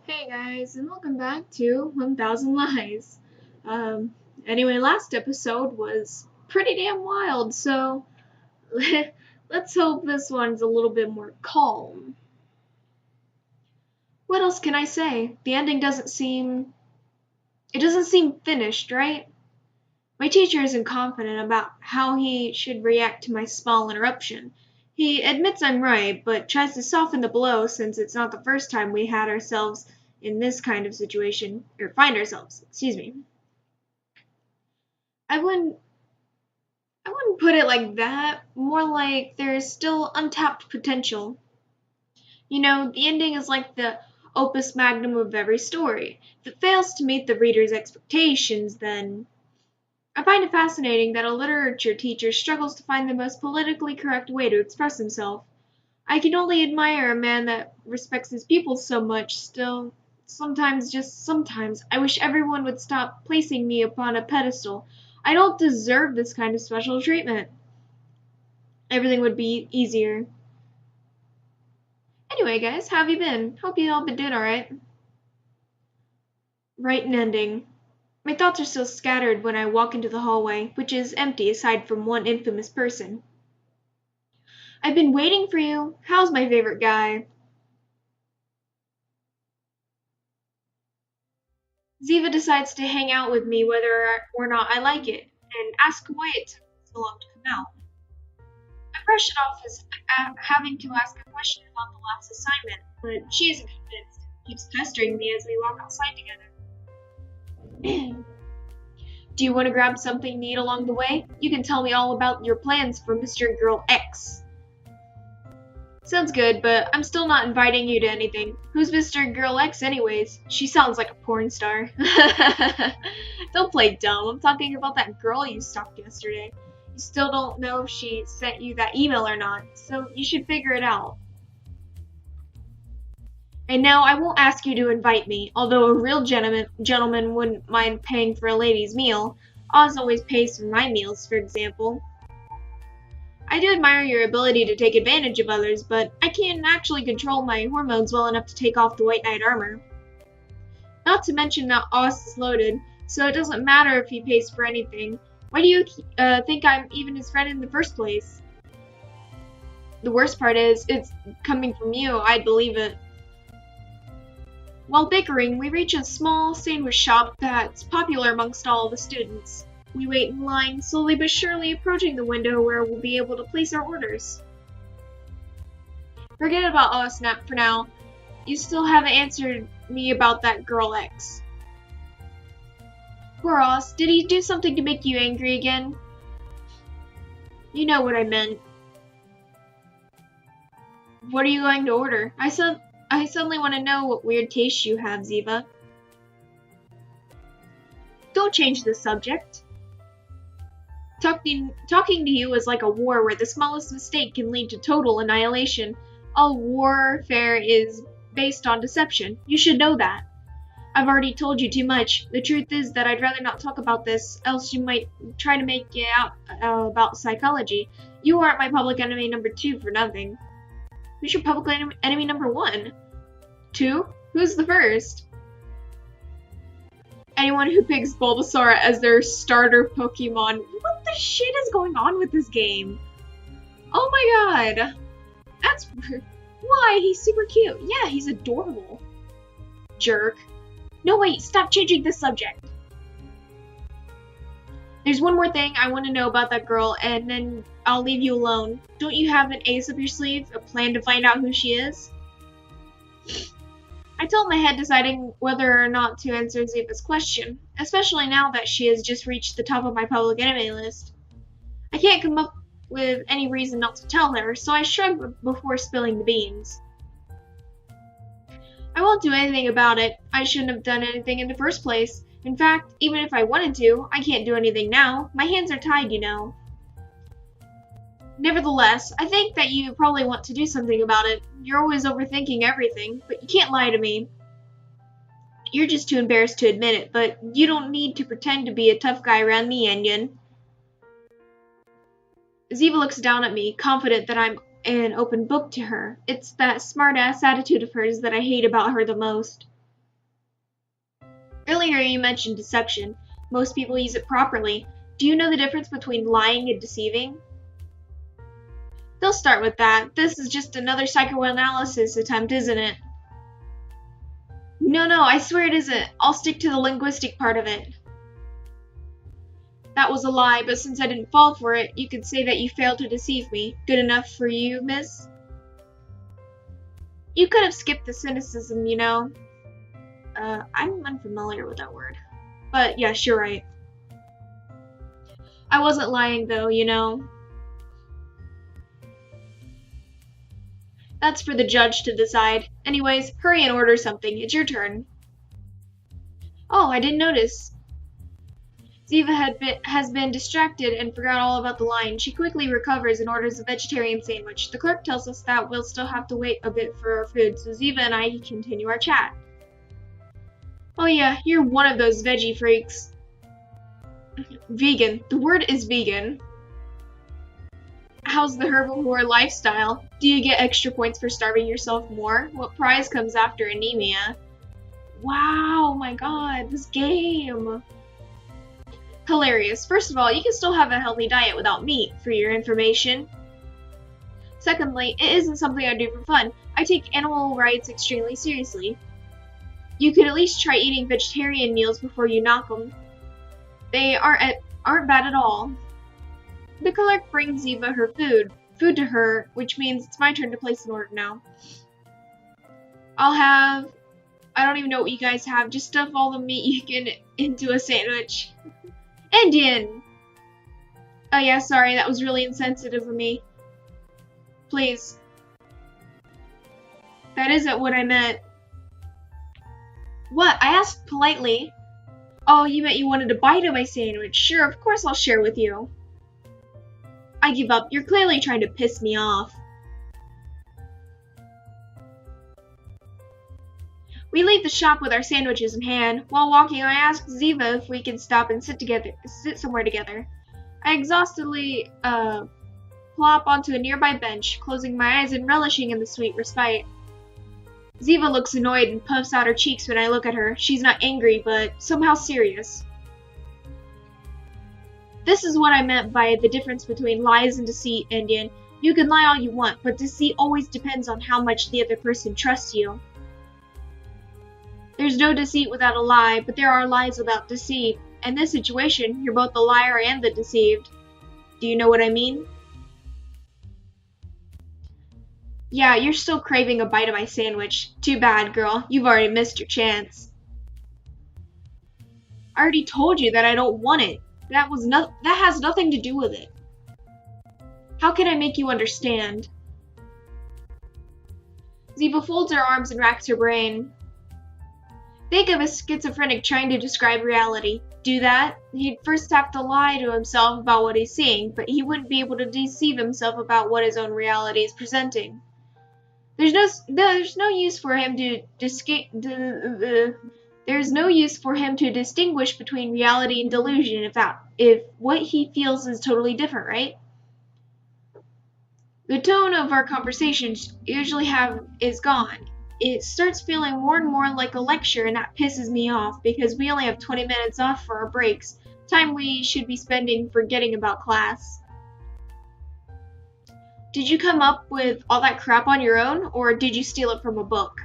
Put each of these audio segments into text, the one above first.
Hey guys, and welcome back to 1000 Lies. Anyway, last episode was pretty damn wild, so let's hope this one's a little bit more calm. What else can I say? The ending doesn't seem finished, right? My teacher isn't confident about how he should react to my small interruption. He admits I'm right, but tries to soften the blow since it's not the first time we had ourselves in this kind of situation, or find ourselves, excuse me. I wouldn't I wouldn't put it like that, more like there's still untapped potential. You know, the ending is like the opus magnum of every story. If it fails to meet the reader's expectations, then I find it fascinating that a literature teacher struggles to find the most politically correct way to express himself. I can only admire a man that respects his people so much. Still, sometimes, just sometimes, I wish everyone would stop placing me upon a pedestal. I don't deserve this kind of special treatment. Everything would be easier. Anyway, guys, how have you been? Hope you all been doing alright. Right and ending. My thoughts are still scattered when I walk into the hallway, which is empty aside from one infamous person. I've been waiting for you. How's my favorite guy? Ziva decides to hang out with me whether or not I like it, and asks why it took so long to come out. I brush it off as having to ask a question about the last assignment, but she isn't convinced and keeps pestering me as we walk outside together. Do you want to grab something to eat along the way? You can tell me all about your plans for Mr. Girl X. Sounds good, but I'm still not inviting you to anything. Who's Mr. Girl X anyways? She sounds like a porn star. Don't play dumb. I'm talking about that girl you stalked yesterday. You still don't know if she sent you that email or not, so you should figure it out. And now I won't ask you to invite me, although a real gentleman wouldn't mind paying for a lady's meal. Oz always pays for my meals, for example. I do admire your ability to take advantage of others, but I can't actually control my hormones well enough to take off the white knight armor. Not to mention that Oz is loaded, so it doesn't matter if he pays for anything. Why do you think I'm even his friend in the first place? The worst part is, it's coming from you. I'd believe it. While bickering, we reach a small sandwich shop that's popular amongst all the students. We wait in line, slowly but surely approaching the window where we'll be able to place our orders. Forget about us for now. You still haven't answered me about that girl X. Poor Oz, did he do something to make you angry again? You know what I meant. What are you going to order? I suddenly want to know what weird taste you have, Ziva. Don't change the subject. Talking to you is like a war where the smallest mistake can lead to total annihilation. All warfare is based on deception. You should know that. I've already told you too much. The truth is that I'd rather not talk about this, else you might try to make it out about psychology. You aren't my public enemy number 2 for nothing. Who's your public enemy number 1? 2? Who's the first? Anyone who picks Bulbasaur as their starter Pokemon. What the shit is going on with this game? Oh my god. That's... Why? He's super cute. Yeah, he's adorable. Jerk. No, wait, stop changing the subject. There's one more thing I want to know about that girl, and then I'll leave you alone. Don't you have an ace up your sleeve? A plan to find out who she is? I tilt my head deciding whether or not to answer Ziva's question, especially now that she has just reached the top of my public enemy list. I can't come up with any reason not to tell her, so I shrug before spilling the beans. I won't do anything about it. I shouldn't have done anything in the first place. In fact, even if I wanted to, I can't do anything now. My hands are tied, you know. Nevertheless, I think that you probably want to do something about it. You're always overthinking everything, but you can't lie to me. You're just too embarrassed to admit it, but you don't need to pretend to be a tough guy around me, Onion. Ziva looks down at me, confident that I'm an open book to her. It's that smart-ass attitude of hers that I hate about her the most. Earlier you mentioned deception. Most people use it properly. Do you know the difference between lying and deceiving? They'll start with that. This is just another psychoanalysis attempt, isn't it? No, I swear it isn't. I'll stick to the linguistic part of it. That was a lie, but since I didn't fall for it, you could say that you failed to deceive me. Good enough for you, miss? You could have skipped the cynicism, you know. I'm unfamiliar with that word. But yes, you're right. I wasn't lying though, you know. That's for the judge to decide. Anyways, hurry and order something. It's your turn. Oh, I didn't notice. Ziva has been distracted and forgot all about the line. She quickly recovers and orders a vegetarian sandwich. The clerk tells us that we'll still have to wait a bit for our food, so Ziva and I continue our chat. Oh yeah, you're one of those veggie freaks. Vegan. The word is vegan. How's the herbivore lifestyle? Do you get extra points for starving yourself more? What prize comes after anemia? Wow, my god, this game. Hilarious. First of all, you can still have a healthy diet without meat, for your information. Secondly, it isn't something I do for fun. I take animal rights extremely seriously. You could at least try eating vegetarian meals before you knock them. They aren't bad at all. The clerk brings Ziva her food to her, which means it's my turn to place an order now. I don't even know what you guys have, just stuff all the meat you can into a sandwich. Indian! Oh yeah, sorry, that was really insensitive of me. Please. That isn't what I meant. What? I asked politely. Oh, you meant you wanted a bite of my sandwich. Sure, of course I'll share with you. I give up. You're clearly trying to piss me off. We leave the shop with our sandwiches in hand. While walking, I ask Ziva if we can stop and sit somewhere together. I exhaustedly plop onto a nearby bench, closing my eyes and relishing in the sweet respite. Ziva looks annoyed and puffs out her cheeks when I look at her. She's not angry, but somehow serious. This is what I meant by the difference between lies and deceit, Indian. You can lie all you want, but deceit always depends on how much the other person trusts you. There's no deceit without a lie, but there are lies without deceit. In this situation, you're both the liar and the deceived. Do you know what I mean? Yeah, you're still craving a bite of my sandwich. Too bad, girl. You've already missed your chance. I already told you that I don't want it. That has nothing to do with it. How can I make you understand? Ziva folds her arms and racks her brain. Think of a schizophrenic trying to describe reality. Do that, he'd first have to lie to himself about what he's seeing, but he wouldn't be able to deceive himself about what his own reality is presenting. There's no use for him to distinguish between reality and delusion if what he feels is totally different, right? The tone of our conversations usually is gone. It starts feeling more and more like a lecture, and that pisses me off because we only have 20 minutes off for our breaks, time we should be spending forgetting about class. Did you come up with all that crap on your own, or did you steal it from a book?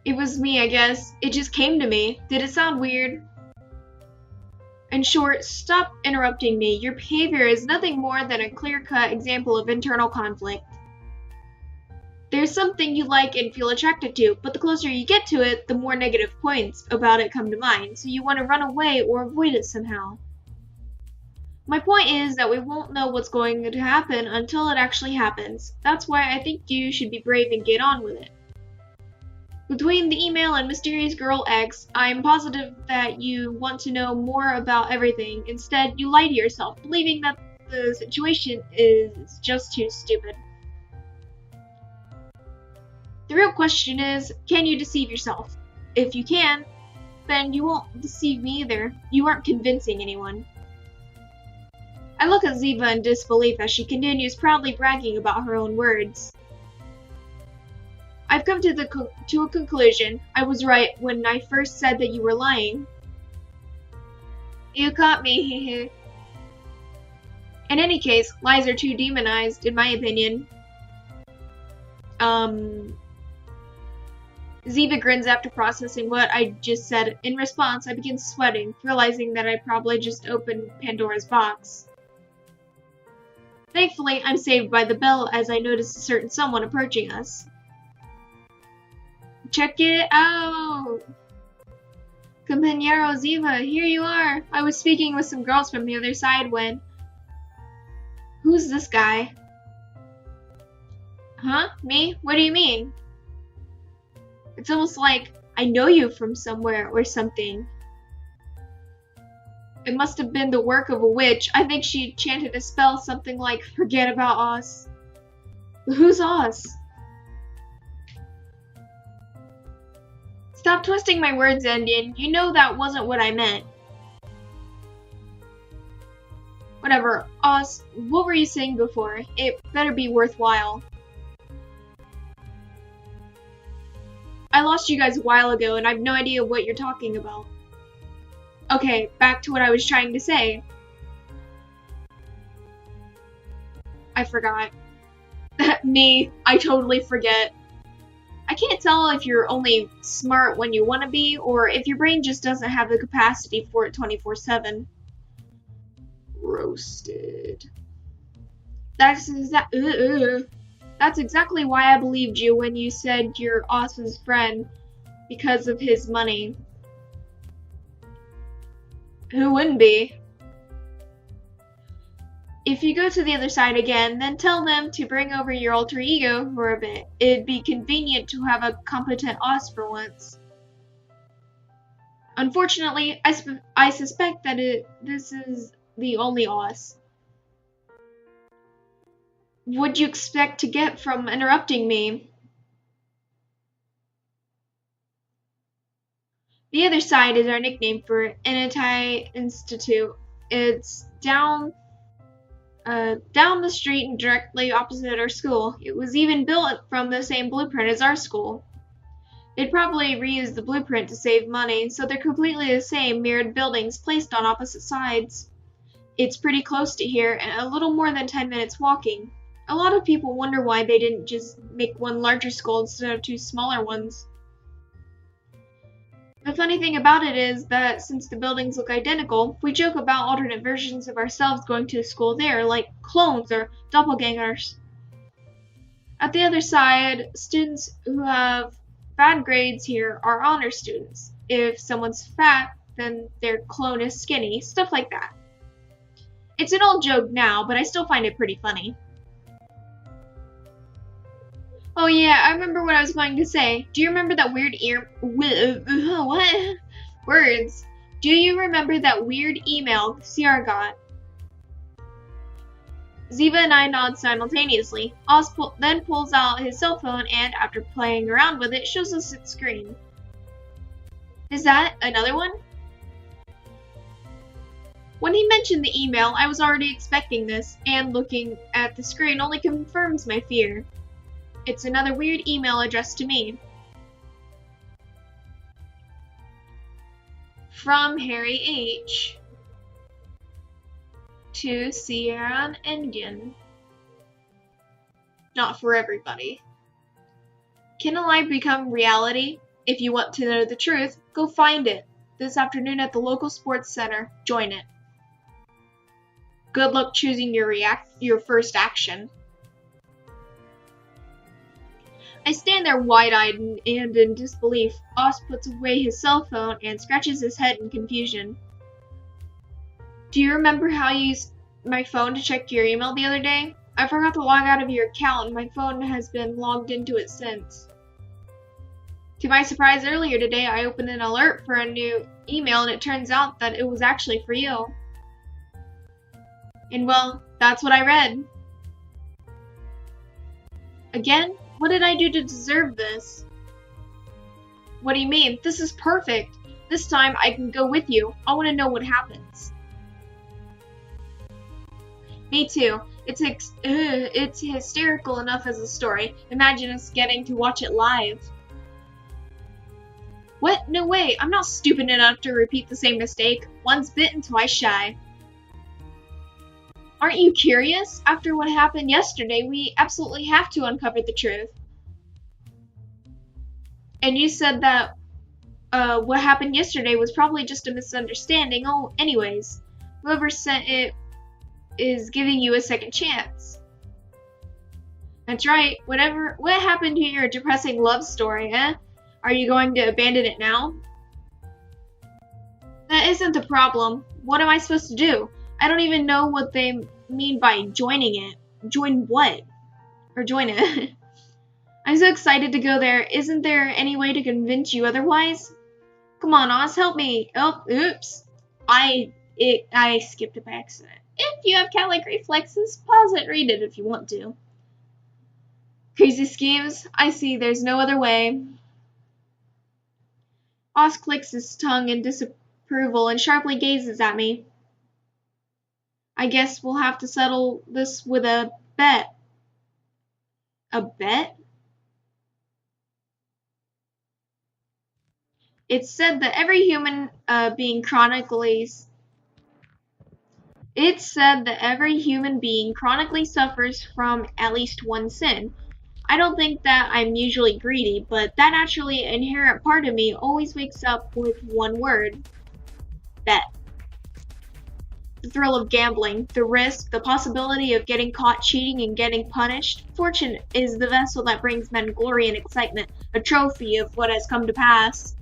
It was me, I guess. It just came to me. Did it sound weird? In short, stop interrupting me. Your behavior is nothing more than a clear-cut example of internal conflict. There's something you like and feel attracted to, but the closer you get to it, the more negative points about it come to mind, so you want to run away or avoid it somehow. My point is that we won't know what's going to happen until it actually happens. That's why I think you should be brave and get on with it. Between the email and Mysterious Girl X, I am positive that you want to know more about everything. Instead, you lie to yourself, believing that the situation is just too stupid. The real question is, can you deceive yourself? If you can, then you won't deceive me either. You aren't convincing anyone. I look at Ziva in disbelief as she continues proudly bragging about her own words. I've come to a conclusion. I was right when I first said that you were lying. You caught me, In any case, lies are too demonized, in my opinion. Ziva grins after processing what I just said. In response, I begin sweating, realizing that I probably just opened Pandora's box. Thankfully, I'm saved by the bell as I notice a certain someone approaching us. Check it out! Compañero Ziva, here you are! I was speaking with some girls from the other side when... Who's this guy? Huh? Me? What do you mean? It's almost like I know you from somewhere or something. It must have been the work of a witch. I think she chanted a spell, something like, forget about us. Who's us? Stop twisting my words, Indian. You know that wasn't what I meant. Whatever. Us, what were you saying before? It better be worthwhile. I lost you guys a while ago and I have no idea what you're talking about. Okay, back to what I was trying to say. I forgot. Me, I totally forget. I can't tell if you're only smart when you want to be, or if your brain just doesn't have the capacity for it 24/7. Roasted. That's exactly why I believed you when you said you're Os's friend, because of his money. Who wouldn't be? If you go to the other side again, then tell them to bring over your alter ego for a bit. It'd be convenient to have a competent Os for once. Unfortunately, I suspect that this is the only Os. What'd you expect to get from interrupting me? The other side is our nickname for Enitai Institute. It's down the street and directly opposite our school. It was even built from the same blueprint as our school. They'd probably reuse the blueprint to save money, so they're completely the same mirrored buildings placed on opposite sides. It's pretty close to here and a little more than 10 minutes walking. A lot of people wonder why they didn't just make one larger school instead of two smaller ones. The funny thing about it is that since the buildings look identical, we joke about alternate versions of ourselves going to school there, like clones or doppelgangers. At the other side, students who have bad grades here are honor students. If someone's fat, then their clone is skinny, stuff like that. It's an old joke now, but I still find it pretty funny. Oh yeah, I remember what I was going to say. Do you remember that weird what? Words. Do you remember that weird email Sierra got? Ziva and I nod simultaneously. Oz then pulls out his cell phone and, after playing around with it, shows us its screen. Is that another one? When he mentioned the email, I was already expecting this, and looking at the screen only confirms my fear. It's another weird email addressed to me. From Harry H. to Sierra and Indian. Not for everybody. Can a lie become reality? If you want to know the truth, go find it. This afternoon at the local sports center. Join it. Good luck choosing your first action. I stand there wide-eyed and in disbelief. Oz puts away his cell phone and scratches his head in confusion. Do you remember how you used my phone to check your email the other day? I forgot to log out of your account and my phone has been logged into it since. To my surprise, earlier today I opened an alert for a new email and it turns out that it was actually for you. And well, that's what I read. Again? What did I do to deserve this? What do you mean? This is perfect. This time I can go with you. I want to know what happens. Me too. It's hysterical enough as a story. Imagine us getting to watch it live. What? No way. I'm not stupid enough to repeat the same mistake. Once bitten, twice shy. Aren't you curious? After what happened yesterday, we absolutely have to uncover the truth. And you said that what happened yesterday was probably just a misunderstanding. Oh, anyways, whoever sent it is giving you a second chance. That's right. What happened to your depressing love story, eh? Are you going to abandon it now? That isn't the problem. What am I supposed to do? I don't even know what they mean by joining it. Join what? Or join it. I'm so excited to go there. Isn't there any way to convince you otherwise? Come on, Oz, help me. Oh, oops. I skipped it by accident. If you have cat-like reflexes, pause it, read it if you want to. Crazy schemes? I see, there's no other way. Oz clicks his tongue in disapproval and sharply gazes at me. I guess we'll have to settle this with a bet. A bet? It's said that every human being chronically suffers from at least one sin. I don't think that I'm usually greedy, but that naturally inherent part of me always wakes up with one word. Bet. The thrill of gambling, the risk, the possibility of getting caught cheating and getting punished. Fortune is the vessel that brings men glory and excitement, a trophy of what has come to pass.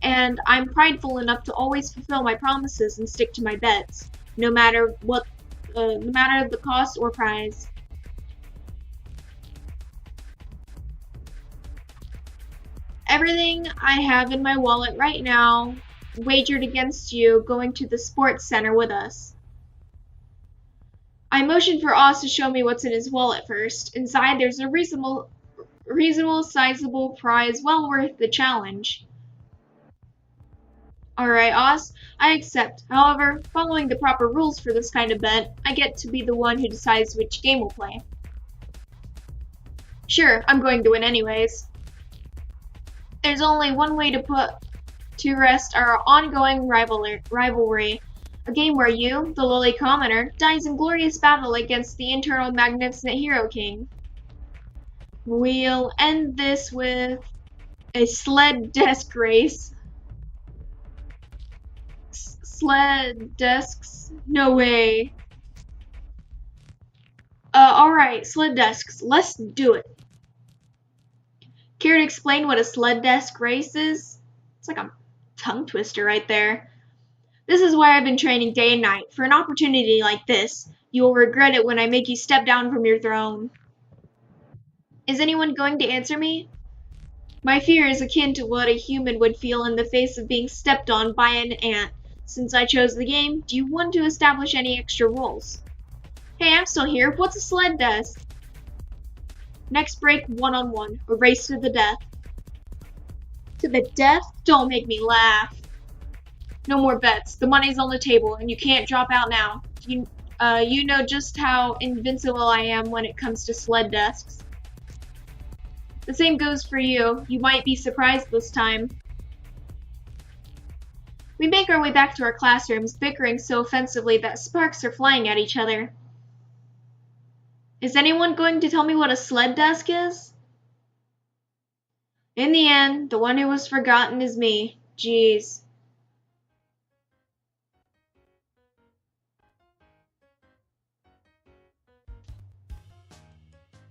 And I'm prideful enough to always fulfill my promises and stick to my bets, no matter the cost or prize. Everything I have in my wallet right now wagered against you going to the sports center with us. I motioned for Oz to show me what's in his wallet first. Inside, there's a reasonable, sizable prize well worth the challenge. Alright, Oz, I accept. However, following the proper rules for this kind of bet, I get to be the one who decides which game we'll play. Sure, I'm going to win anyways. There's only one way to put to rest our ongoing rivalry. A game where you, the lowly commoner, dies in glorious battle against the eternal magnificent Hero King. We'll end this with a sled desk race. Sled desks? No way. Alright, sled desks. Let's do it. Care to explain what a sled desk race is? It's like a tongue twister right there. This is why I've been training day and night. For an opportunity like this, you will regret it when I make you step down from your throne. Is anyone going to answer me? My fear is akin to what a human would feel in the face of being stepped on by an ant. Since I chose the game, do you want to establish any extra rules? Hey, I'm still here. What's a sled desk? Next break, one-on-one. A race to the death. To the death? Don't make me laugh. No more bets. The money's on the table, and you can't drop out now. You know just how invincible I am when it comes to sled desks. The same goes for you. You might be surprised this time. We make our way back to our classrooms, bickering so offensively that sparks are flying at each other. Is anyone going to tell me what a sled desk is? In the end, the one who was forgotten is me. Jeez.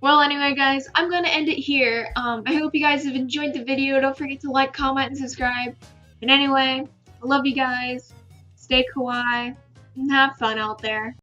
Well, anyway, guys, I'm going to end it here. I hope you guys have enjoyed the video. Don't forget to like, comment, and subscribe. And anyway, I love you guys. Stay kawaii and have fun out there.